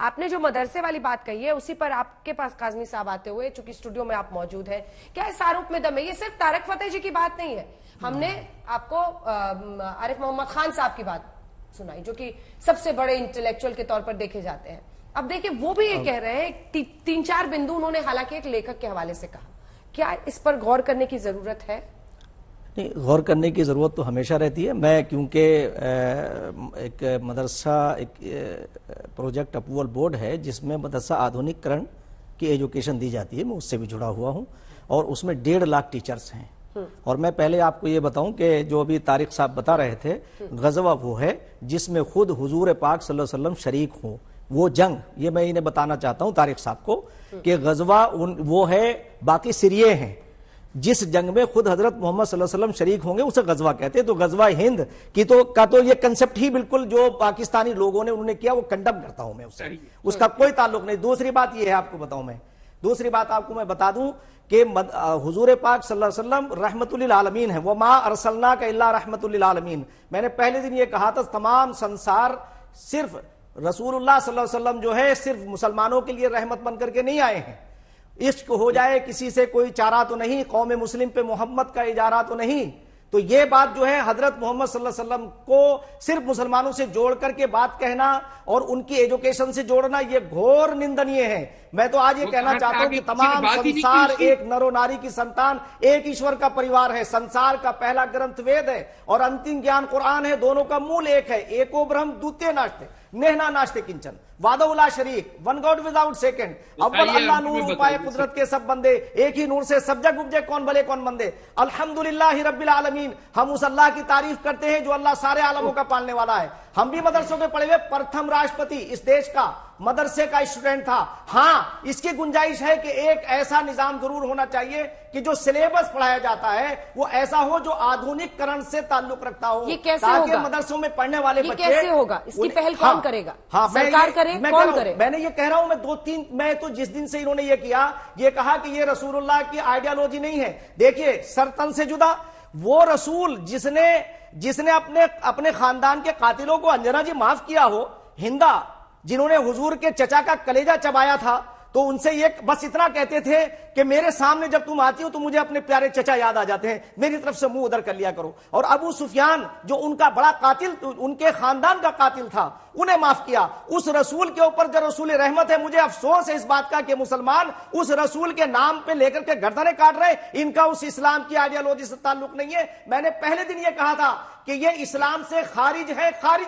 आपने जो मदरसे वाली बात कही है उसी पर आपके पास काजमी साहब आते हुए, चूंकि स्टूडियो में आप मौजूद हैं, क्या इस आरोप में दम है? ये सिर्फ तारक फतेह जी की बात नहीं है, हमने आपको आरिफ मोहम्मद खान साहब की बात सुनाई जो कि सबसे बड़े इंटेलेक्चुअल के तौर पर देखे जाते हैं। अब देखिए वो भी ये कह रहे हैं, 3-4 बिंदु उन्होंने हालांकि एक लेखक के हवाले से कहा, क्या इस पर गौर करने की जरूरत है? नहीं, गौर करने की ज़रूरत तो हमेशा रहती है। मैं क्योंकि एक मदरसा एक प्रोजेक्ट अप्रूवल बोर्ड है जिसमें मदरसा आधुनिकीकरण की एजुकेशन दी जाती है, मैं उससे भी जुड़ा हुआ हूं और उसमें 1.5 लाख टीचर्स हैं। और मैं पहले आपको ये बताऊं कि जो अभी तारिक साहब बता रहे थे, गज़वा वो है जिसमें खुद हुजूर पाक सल्लल्लाहु अलैहि वसल्लम शरीक हो, वो जंग, ये मैं इन्हें बताना चाहता हूं तारिक साहब को कि गज़वा वो है, बाकी सिरिये हैं। जिस जंग में खुद हजरत मोहम्मद सल्लल्लाहु अलैहि वसल्लम शरीक होंगे उसे गजवा कहते हैं। तो गजवा हिंद की तो ये कंसेप्ट ही बिल्कुल जो पाकिस्तानी लोगों ने उन्होंने किया वो कंडम करता हूं मैं उससे, उसका कोई ताल्लुक नहीं। दूसरी बात ये है, आपको बताऊं मैं, दूसरी बात आपको मैं बता दूं कि हुजूर पाक सल्लल्लाहु अलैहि वसल्लम रहमतुल आलमीन है, वो मा अरसलनाका इल्ला रहमतुल आलमीन। मैंने पहले दिन ये कहा था, तमाम संसार सिर्फ रसूलुल्लाह सल्लल्लाहु अलैहि वसल्लम जो है सिर्फ मुसलमानों के लिए रहमत बन करके नहीं आए हैं। इश्क हो जाए किसी से कोई चारा तो नहीं, कौम मुस्लिम पे मोहम्मद का इजारा तो नहीं। तो ये बात जो है हजरत मोहम्मद सल्लल्लाहु अलैहि वसल्लम को सिर्फ मुसलमानों से जोड़ करके बात कहना और उनकी एजुकेशन से जोड़ना, ये घोर निंदनीय है। मैं तो आज ये कहना चाहता हूं कि तमाम संसार एक नरो नारी की संतान, एक ईश्वर का परिवार है। संसार का पहला ग्रंथ वेद है और अंतिम ज्ञान कुरान है, दोनों का मूल एक है। एको ब्रह्म द्वितीय नास्ते नेहना नास्ते किंचन, वादउला शरीक, वन गॉड विदाउट सेकंड, अव्वल अल्लाह नूर उपाय कुदरत के सब बंदे, एक ही नूर से सब जग उपजे, कौन भले कौन बंदे। अल्हम्दुलिल्लाह रब्बिल आलमीन, हम उस अल्लाह की तारीफ करते हैं जो अल्लाह सारे आलमों का पालने वाला है। हम भी मदरसों में पढ़े हुए, प्रथम राष्ट्रपति इस देश का मदरसे का स्टूडेंट था। हाँ, इसकी गुंजाइश है कि एक ऐसा निजाम जरूर होना चाहिए कि जो सिलेबस पढ़ाया जाता है वो ऐसा हो जो आधुनिकीकरण से ताल्लुक रखता हो। ये कैसे ताकि होगा? मदरसों में पढ़ने वाले बच्चे, कैसे होगा? इसकी पहल कौन करेगा? सरकार करे, कौन करे? मैंने ये कह रहा हूं, मैं तो जिस दिन से इन्होंने ये किया, ये कहा कि ये रसूलुल्लाह की आइडियोलॉजी नहीं है। देखिए, सरतन से जुदा वो रसूल जिसने अपने खानदान के कातिलों को अंजना जी माफ किया हो, हिंदा जिन्होंने हुजूर के चचा का कलेजा चबाया था, तो उनसे ये बस इतना कहते थे कि मेरे सामने जब तुम आती हो तो मुझे अपने प्यारे चचा याद आ जाते हैं, मेरी तरफ से मुंह उधर कर लिया करो। और अबू सुफियान जो उनका बड़ा कातिल, उनके खानदान का कातिल था, उन्हें माफ किया। उस रसूल के ऊपर जो रसूल रहमत है, मुझे अफसोस है इस बात का कि मुसलमान उस रसूल के नाम पे लेकर के गर्दनें काट रहे हैं। इनका उस इस्लाम की आइडियोलॉजी से ताल्लुक नहीं है। मैंने पहले दिन ये कहा था कि ये इस्लाम से खारिज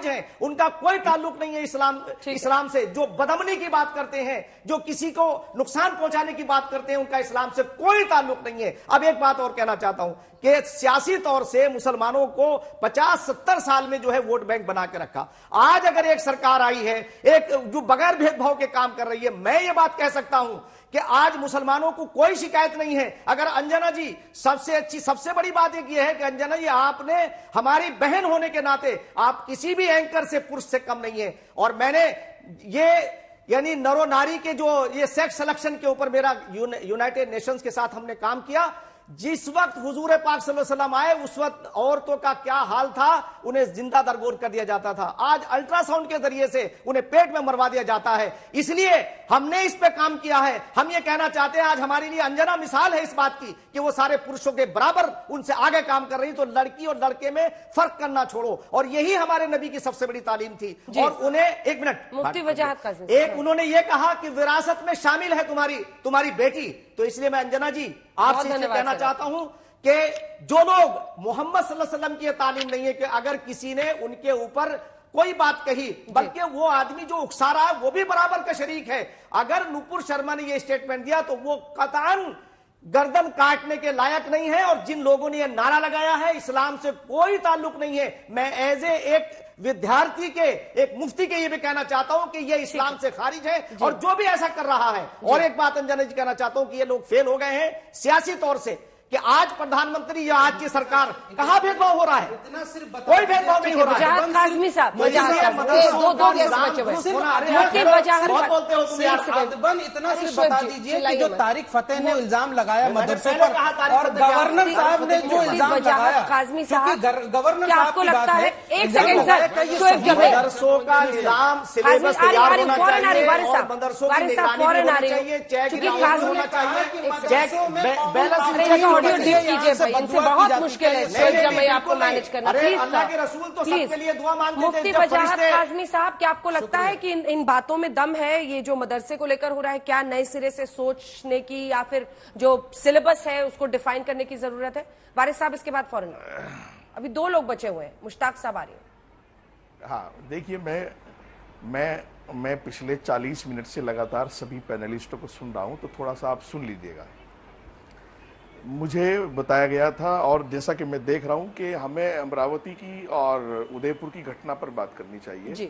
है, उनका कोई ताल्लुक नहीं है इस्लाम से। जो बदअमनी की बात करते हैं, जो किसी को नुकसान पहुंचाने की बात करते हैं, उनका इस्लाम से कोई ताल्लुक नहीं है। अब एक बात और कहना चाहता हूं कि सियासी तौर से मुसलमानों को 50-70 साल में जो है वोट बैंक बना के रखा। आज अगर एक सरकार आई है, एक जो बगैर भेदभाव के काम कर रही है, मैं ये बात कह सकता हूं कि आज मुसलमानों को कोई शिकायत नहीं है। अगर अंजना जी, सबसे बड़ी बात एक ये है कि अंजना जी, आपने हमारी बहन होने के नाते आप किसी भी एंकर से, पुरुष से कम नहीं है। और मैंने ये यानी नरो नारी के जो ये सेक्स सिलेक्शन के ऊपर मेरा यूनाइटेड नेशंस के साथ हमने काम किया। जिस वक्त हुजूर पाक सल्लल्लाहु अलैहि वसल्लम आए उस वक्त औरतों का क्या हाल था, उन्हें जिंदा दरगोर कर दिया जाता था। आज अल्ट्रासाउंड के जरिए से उन्हें पेट में मरवा दिया जाता है। इसलिए हमने इस पे काम किया है। हम ये कहना चाहते हैं, आज हमारे लिए अंजना मिसाल है इस बात की कि वो सारे पुरुषों के बराबर उनसे आगे काम कर रही। तो लड़की और लड़के में फर्क करना छोड़ो, और यही हमारे नबी की सबसे बड़ी तालीम थी। और उन्हें एक मिनट, मुफ्ती वजाहत का एक उन्होंने ये कहा कि विरासत में शामिल है तुम्हारी बेटी। तो इसलिए मैं अंजना जी आपसे कहना चाहता हूं कि जो लोग मोहम्मद सल्लल्लाहु अलैहि वसल्लम की तालीम नहीं है कि अगर किसी ने उनके ऊपर कोई बात कही, बल्कि वो आदमी जो उकसा रहा है वो भी बराबर का शरीक है। अगर नुपुर शर्मा ने ये स्टेटमेंट दिया तो वो कतई गर्दन काटने के लायक नहीं है। और जिन लोगों ने ये नारा लगाया है, इस्लाम से कोई ताल्लुक नहीं है। मैं एज एक विद्यार्थी के, एक मुफ्ती के ये भी कहना चाहता हूं कि ये इस्लाम से खारिज है। और जो भी ऐसा कर रहा है, और एक बात अंजना जी कहना चाहता हूं कि ये लोग फेल हो गए हैं सियासी तौर से। कि आज प्रधानमंत्री या आज की सरकार कहां भेदभाव हो रहा है? कोई भेदभाव नहीं हो रहा है। वजाहत काज़मी साहब, वजाहत दो गेस्ट बचे हुए इतना सिर्फ बता दीजिए कि जो तारिक फतेह ने इल्जाम लगाया मदरसे पर और गवर्नर साहब ने जो इल्जाम लगाया, काज़मी साहब, गवर्नर क्या आपको लगता है, एक सेकंड सर, मदरसों का निजाम सिलेबस तैयार होना चाहिए और मदरसों की निगरानी होनी चाहिए, चेक होना चाहिए, बैलेंस ऑडियो डिप कीजिए भाई, इनसे बहुत मुश्किल है शोएब जमई आपको मैनेज करना। प्लीज अल्लाह के रसूल तो सबके लिए दुआ मांगते थे। मुफ्ती वजाहत काज़मी साहब, क्या आपको लगता है कि इन बातों में दम है? ये जो मदरसे को लेकर हो रहा है, क्या नए सिरे से सोचने की या फिर जो सिलेबस है उसको डिफाइन करने की जरूरत है? वारिस साहब, इसके बाद फौरन अभी 2 लोग बचे हुए हैं, मुश्ताक साहब आ रही है। हाँ, देखिए, मैं पिछले 40 मिनट से लगातार सभी पैनलिस्टों को सुन रहा हूं, तो थोड़ा सा आप सुन लीजिएगा। मुझे बताया गया था और जैसा कि मैं देख रहा हूं कि हमें अमरावती की और उदयपुर की घटना पर बात करनी चाहिए जी।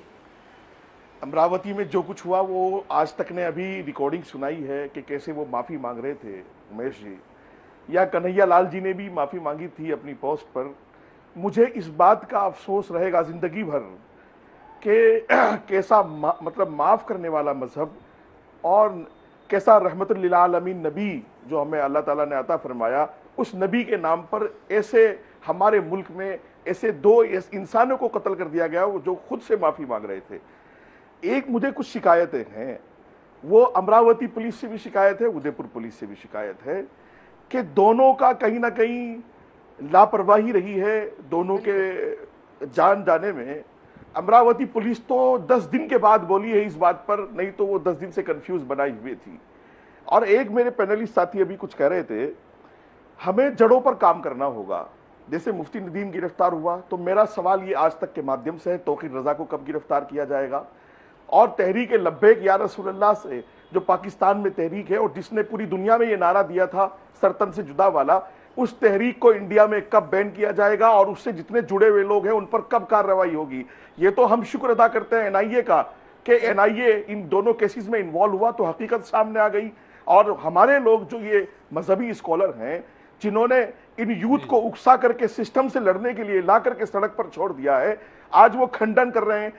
अमरावती में जो कुछ हुआ वो आज तक ने अभी रिकॉर्डिंग सुनाई है कि कैसे वो माफी मांग रहे थे उमेश जी, या कन्हैया लाल जी ने भी माफी मांगी थी अपनी पोस्ट पर। मुझे इस बात का अफसोस रहेगा जिंदगी भर कि कैसा मतलब माफ करने वाला मजहब और कैसा रहमतुल लिल आलमीन नबी जो हमें अल्लाह ताला ने अता फरमाया, उस नबी के नाम पर ऐसे हमारे मुल्क में ऐसे 2 इंसानों को कत्ल कर दिया गया जो खुद से माफी मांग रहे थे। एक मुझे कुछ शिकायतें हैं, वो अमरावती पुलिस से भी शिकायत है, उदयपुर पुलिस से भी शिकायत है कि दोनों का कहीं ना कहीं लापरवाही रही है दोनों के जान जाने में। अमरावती पुलिस तो 10 दिन के बाद बोली है इस बात पर, नहीं तो वो 10 दिन से कंफ्यूज बनाई हुई थी। और एक मेरे पैनलिस्ट साथी अभी कुछ कह रहे थे, हमें जड़ों पर काम करना होगा। जैसे मुफ्ती नदीम गिरफ्तार हुआ तो मेरा सवाल ये आज तक के माध्यम से है, तौकीर रजा को कब गिरफ्तार किया जाएगा? और तहरीक लब्बैक या रसूलुल्लाह से जो पाकिस्तान में तहरीक है और जिसने पूरी दुनिया में ये नारा दिया था सरतन से जुदा वाला, उस तहरीक को इंडिया में कब बैन किया जाएगा और उससे जितने जुड़े हुए लोग हैं उन पर कब कार्रवाई होगी? ये तो हम शुक्र अदा करते हैं एनआईए का कि एनआईए इन दोनों केसेस में इन्वॉल्व हुआ तो हकीकत सामने आ गई। और हमारे लोग जो ये मजहबी स्कॉलर हैं जिन्होंने इन यूथ को उकसा करके सिस्टम से लड़ने के लिए ला करके सड़क पर छोड़ दिया है, आज वो खंडन कर रहे हैं